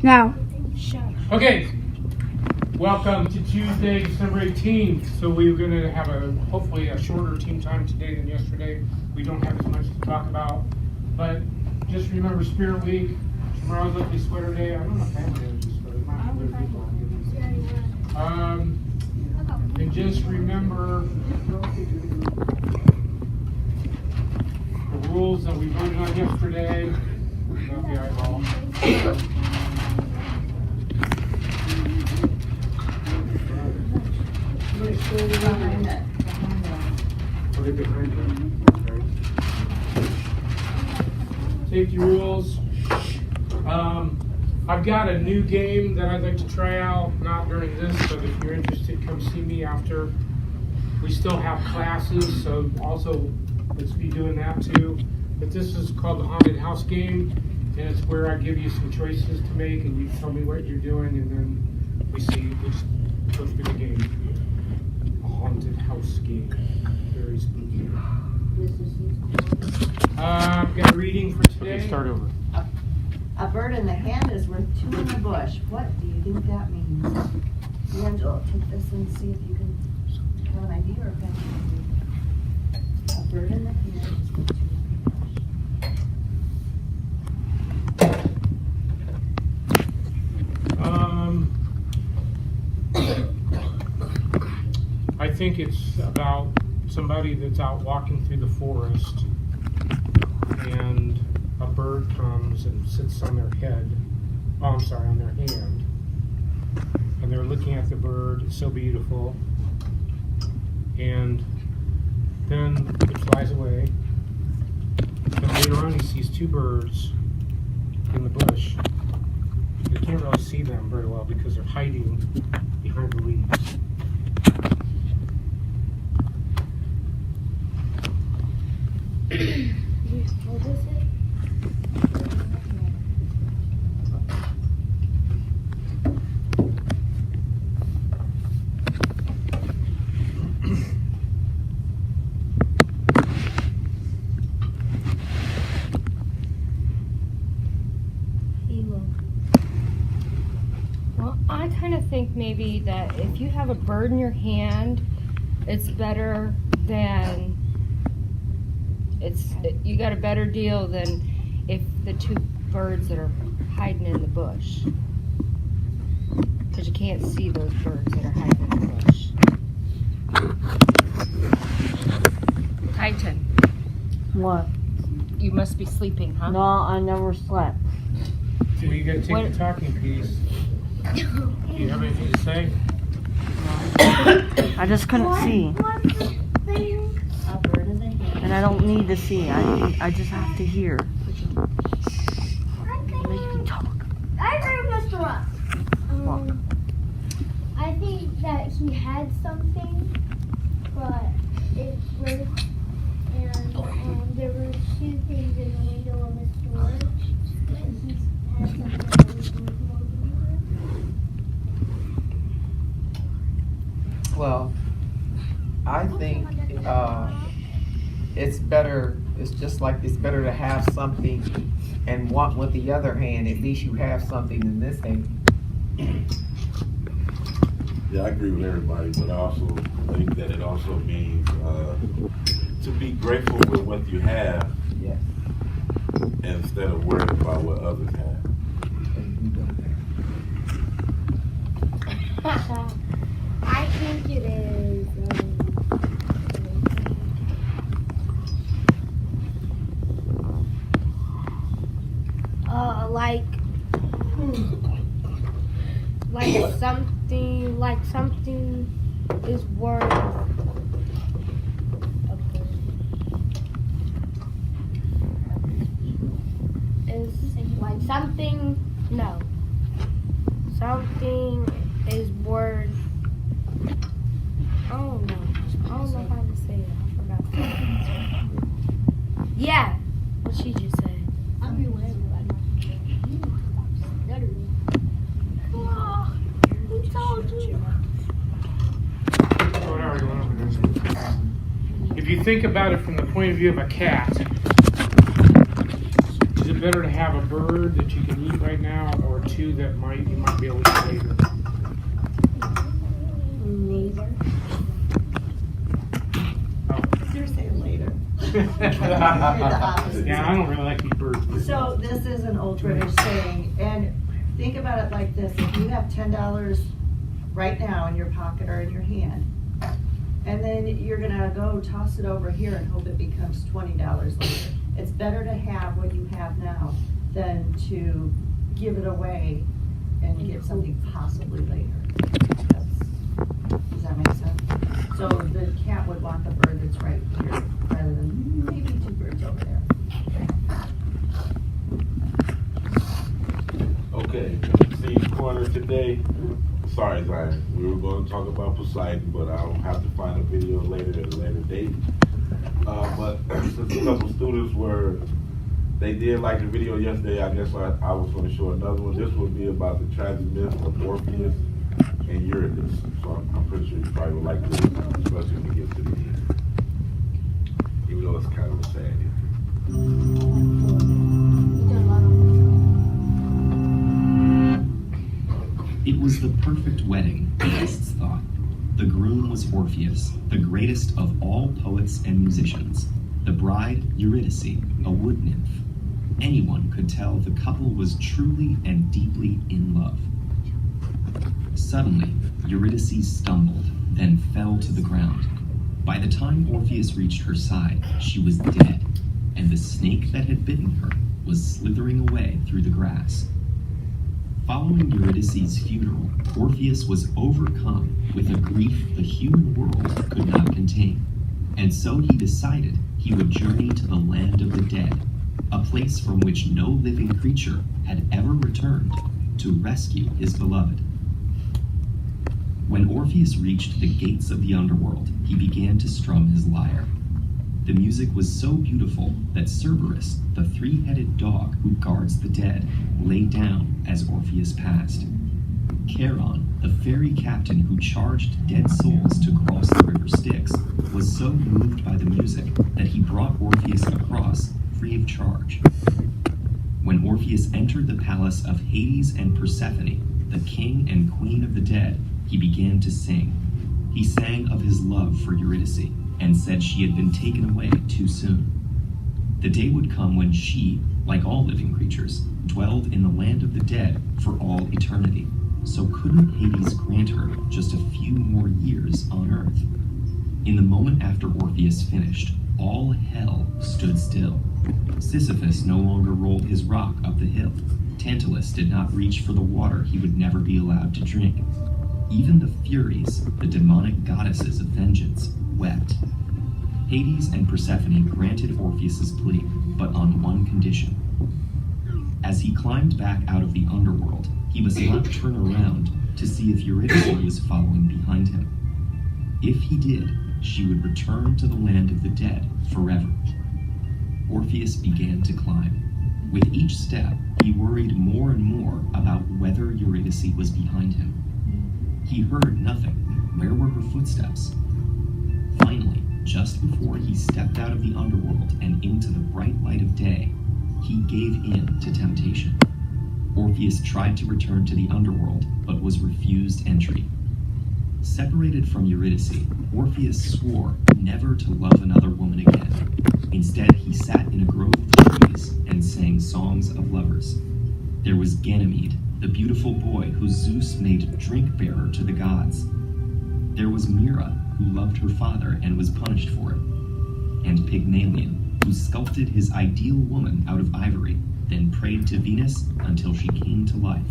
Now. Okay. Welcome to Tuesday, December 18th. So we're going to have hopefully a shorter team time today than yesterday. We don't have as much to talk about, but just remember Spirit Week. Tomorrow's Lovely Sweater Day. I don't know if family has a sweater. And just remember the rules that we voted on yesterday. Not the eyeball. Safety rules. I've got a new game that I'd like to try out, not during this, but if you're interested, come see me after. We still have classes, so also let's be doing that too. But this is called the Haunted House game, and it's where I give you some choices to make, and you tell me what you're doing, and then we just go through the game. A haunted house game. Very spooky. I've got a reading for today. Okay, start over. A bird in the hand is worth two in the bush. What do you think that means? Angela, take this and see if you can have an idea or if that's a bird in the hand is worth two in the bush. I think it's about somebody that's out walking through the forest and a bird comes and sits on their head, on their hand, and they're looking at the bird. It's so beautiful, and then it flies away, and later on he sees two birds in the bush. You can't really see them very well because they're hiding behind the leaves. What is it? Well, I kind of think maybe that if you have a bird in your hand, it's better than you got a better deal than if the two birds that are hiding in the bush, because you can't see those birds that are hiding in the bush. Titan, What? you must be sleeping, huh? No, I never slept. So you gotta take What- the talking piece. Do you have anything to say? I just couldn't see, A bird in the hand. and I don't need to see. I just have to hear. Make me talk. I agree with Mr. Ross. I think that he had something, but it was, and there were two things in the window of his store, and he had something that was worth more than Well, I think it's better. It's just like it's better to have something and want with the other hand. At least you have something in this hand. Yeah, I agree with everybody, but I also think that it also means to be grateful with what you have Yes. instead of worrying about what others have. I think it is. Like something is worth a bird. Is like something. No. Something is worth. I don't know how to say it. I forgot. Yeah, what she just said. I'm your way. Who told you? If you think about it from the point of view of a cat, is it better to have a bird that you can eat right now, or two that you might be able to eat later? Neither. You're saying later. Yeah, I don't really like these birds. So this is an old British saying, and think about it like this, if you have $10 right now in your pocket or in your hand, and then you're gonna go toss it over here and hope it becomes $20 later. It's better to have what you have now than to give it away and get something possibly later. Does that make sense? So the cat would want the bird that's right here rather than maybe two birds over there. Okay, see, corner today. Sorry, Zion. We were going to talk about Poseidon, but I'll have to find a video later at a later date. But since a couple students they did like the video yesterday, I guess I was going to show another one. This will be about the tragic myth of Orpheus and Eurydice. So I'm pretty sure you probably would like this, especially when we get to the end. Even though it's kind of a sad ending. It was the perfect wedding, the guests thought. The groom was Orpheus, the greatest of all poets and musicians. The bride, Eurydice, a wood nymph. Anyone could tell the couple was truly and deeply in love. Suddenly, Eurydice stumbled, then fell to the ground. By the time Orpheus reached her side, she was dead, and the snake that had bitten her was slithering away through the grass. Following Eurydice's funeral, Orpheus was overcome with a grief the human world could not contain, and so he decided he would journey to the land of the dead, a place from which no living creature had ever returned, to rescue his beloved. When Orpheus reached the gates of the underworld, he began to strum his lyre. The music was so beautiful that Cerberus, the three-headed dog who guards the dead, lay down as Orpheus passed. Charon, the fairy captain who charged dead souls to cross the river Styx, was so moved by the music that he brought Orpheus across free of charge. When Orpheus entered the palace of Hades and Persephone, the king and queen of the dead, he began to sing. He sang of his love for Eurydice, and said she had been taken away too soon. The day would come when she, like all living creatures, dwelled in the land of the dead for all eternity. So couldn't Hades grant her just a few more years on Earth? In the moment after Orpheus finished, all hell stood still. Sisyphus no longer rolled his rock up the hill. Tantalus did not reach for the water he would never be allowed to drink. Even the Furies, the demonic goddesses of vengeance, wept. Hades and Persephone granted Orpheus's plea, but on one condition. As he climbed back out of the underworld, he must not turn around to see if Eurydice was following behind him. If he did, she would return to the land of the dead forever. Orpheus began to climb. With each step, he worried more and more about whether Eurydice was behind him. He heard nothing. Where were her footsteps? Finally, just before he stepped out of the underworld and into the bright light of day, he gave in to temptation. Orpheus tried to return to the underworld, but was refused entry. Separated from Eurydice, Orpheus swore never to love another woman again. Instead, he sat in a grove of trees and sang songs of lovers. There was Ganymede, the beautiful boy who Zeus made drink-bearer to the gods. There was Mira, who loved her father and was punished for it. And Pygmalion, who sculpted his ideal woman out of ivory, then prayed to Venus until she came to life.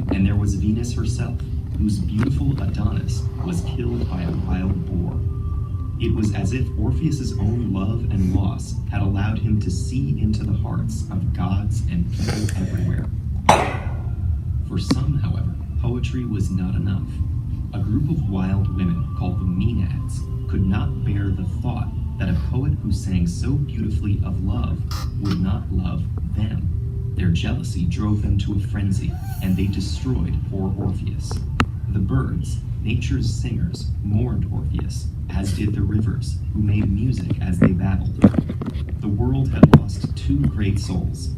And there was Venus herself, whose beautiful Adonis was killed by a wild boar. It was as if Orpheus's own love and loss had allowed him to see into the hearts of gods and people everywhere. For some, however, poetry was not enough. A group of wild women called the Maenads could not bear the thought that a poet who sang so beautifully of love would not love them. Their jealousy drove them to a frenzy, and they destroyed poor Orpheus. The birds, nature's singers, mourned Orpheus, as did the rivers, who made music as they babbled. The world had lost two great souls.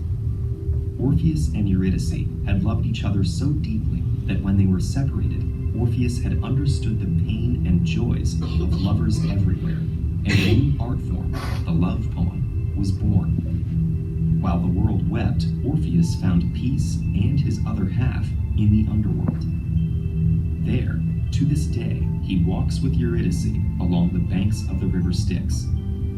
Orpheus and Eurydice had loved each other so deeply that when they were separated, Orpheus had understood the pain and joys of lovers everywhere, and a new art form, the love poem, was born. While the world wept, Orpheus found peace and his other half in the underworld. There, to this day, he walks with Eurydice along the banks of the river Styx.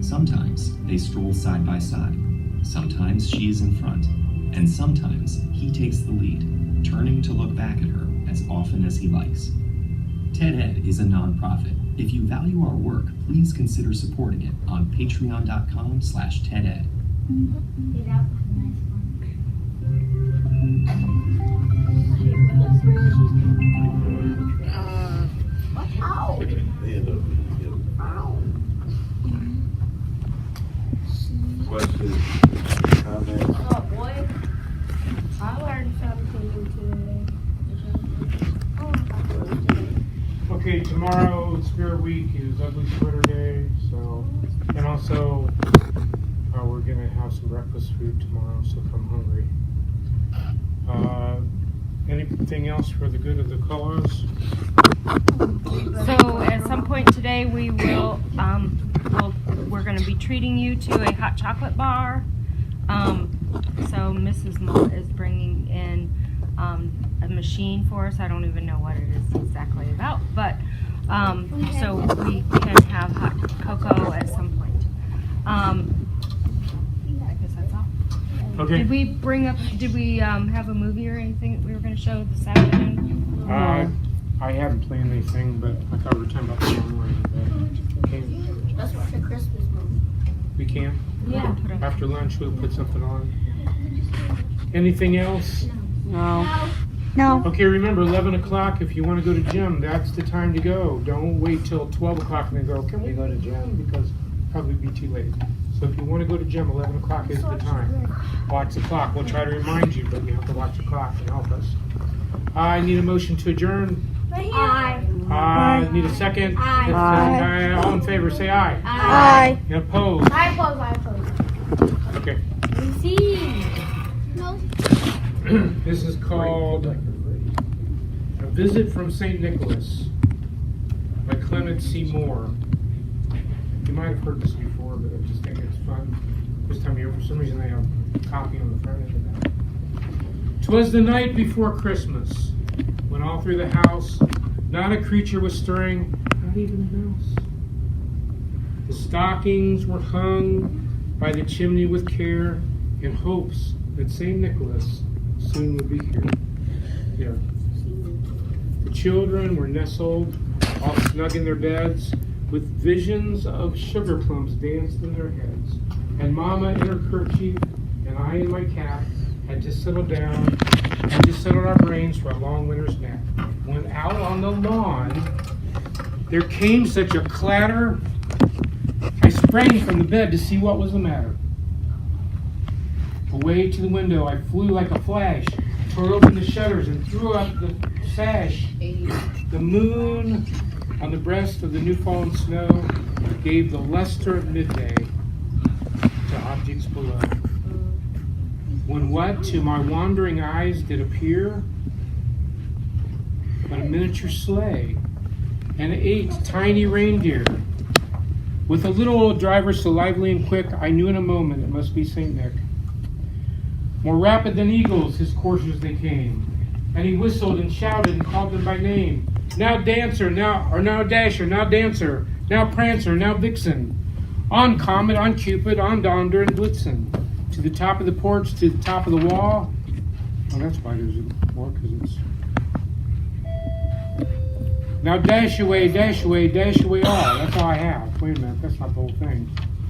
Sometimes they stroll side by side, sometimes she is in front, and sometimes he takes the lead, turning to look back at her as often as he likes. TED-Ed is a nonprofit. If you value our work, please consider supporting it on patreon.com/TED-Ed. Get out with a nice one. Questions, comments? Oh boy, I learned something today. Okay, tomorrow, Spirit Week, is Ugly Sweater Day, so, and also, we're gonna have some breakfast food tomorrow, so come hungry. Anything else for the good of the cause? So at some point today, we will, we're gonna be treating you to a hot chocolate bar. So Mrs. Mull is bringing in, a machine for us. I don't even know what it is exactly about, but, so we can have hot cocoa at some point. I guess that's all. Okay. Did we have a movie or anything that we were gonna show this afternoon? I haven't planned anything, but I thought we were talking about tomorrow morning, but can, Let's watch a Christmas movie. we can? Yeah. After lunch, we'll put something on. Anything else? No. No. Okay, remember, 11 o'clock, if you want to go to gym, that's the time to go. Don't wait till 12 o'clock and then go, can we go to gym? Because probably be too late. So if you want to go to gym, 11 o'clock is the time. Watch the clock. We'll try to remind you, but you have to watch the clock and help us. I need a motion to adjourn. Aye. Need a second? Aye. Aye. All in favor, say aye. Aye. And opposed? I oppose. Okay. See. No. This is called A Visit from St. Nicholas by Clement C. Moore. You might have heard this before, but I just think it's fun this time of year. For some reason, they have a copy on the front end of that. 'Twas the night before Christmas, when all through the house not a creature was stirring, not even a mouse. The stockings were hung by the chimney with care, in hopes that St. Nicholas soon would be here. The children were nestled, all snug in their beds, with visions of sugar plums danced in their heads. And Mama in her kerchief, and I in my cap, had to settle down and just settle our brains for a long winter's nap. When out on the lawn, there came such a clatter, I sprang from the bed to see what was the matter. Away to the window I flew like a flash, tore open the shutters and threw up the sash. The moon on the breast of the new fallen snow gave the luster of midday to objects below. When what to my wandering eyes did appear but a miniature sleigh and 8 tiny reindeer. With a little old driver so lively and quick, I knew in a moment it must be St. Nick. More rapid than eagles, his coursers they came, and he whistled and shouted and called them by name. Now Dancer, now Dasher, now Dancer, now Prancer, now Vixen. On Comet, on Cupid, on Donder and Blitzen. To the top of the porch, to the top of the wall. Oh, that's why there's more, because it's... Now dash away, dash away, dash away all. That's all I have. Wait a minute, that's not the whole thing.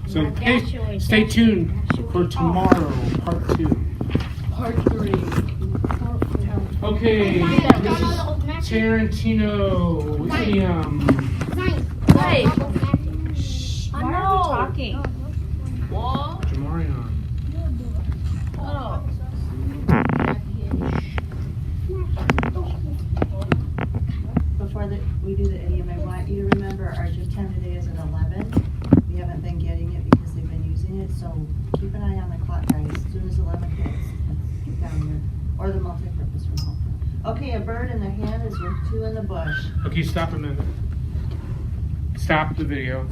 So Now dash away, stay dash tuned away, dash for away tomorrow, part 2. Part 3. Okay, this is Tarantino, Hey. Why are we talking? Jamarion. Before we do the idiom, I want you to remember our just 10 today is from Oprah. Okay, a bird in the hand is worth two in the bush. Okay, stop a minute. Stop the video.